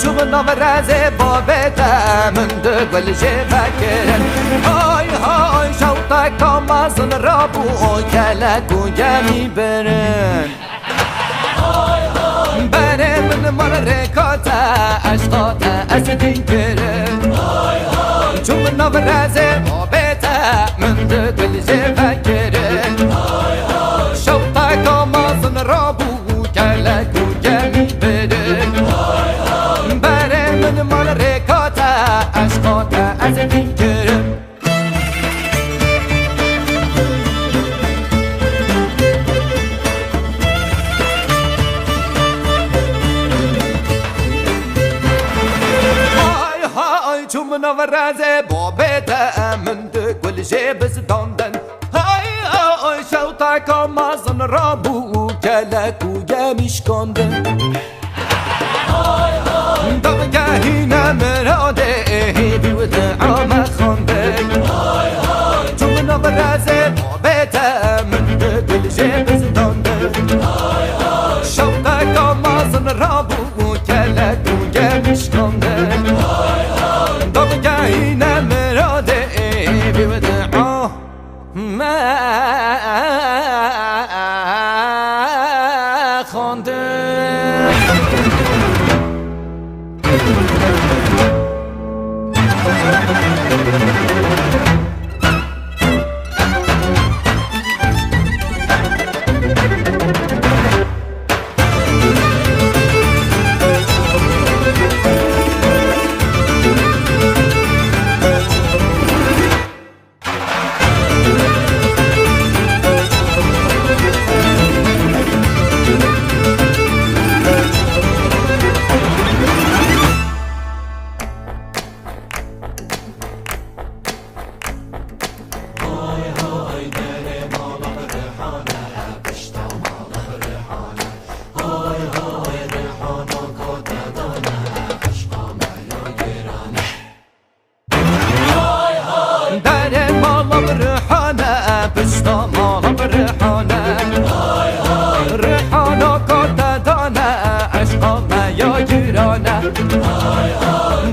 چوب نورز بابت من دگل فکرن های های شوتا کامازن رابو کلکو گمی برن بره من مال رکاتا عشقاتا اسدین کرن چوب نورز بابت من دگل فکرن شوتا کامازن رابو کلکو گمی برن بره من مال رکاتا عشقاتا اسدین کرن چوم نورز بابت من دگل بزداندن های های شوتا کامازن رابو کلکو گمیش کندن داگهی نمراده بیود عام خاندن چوم نورز بابت من دگل بزداندن شوتا کامازن رابو کلکو گمیش کندن داغگاهی نمراده بیودعا ما خانده بستا مالا برحانه رحانا کتا دانه عشقا میا گرانه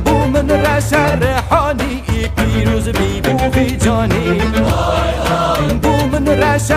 بو من رش رحانی پیروز بی بو بی جانی بو من رش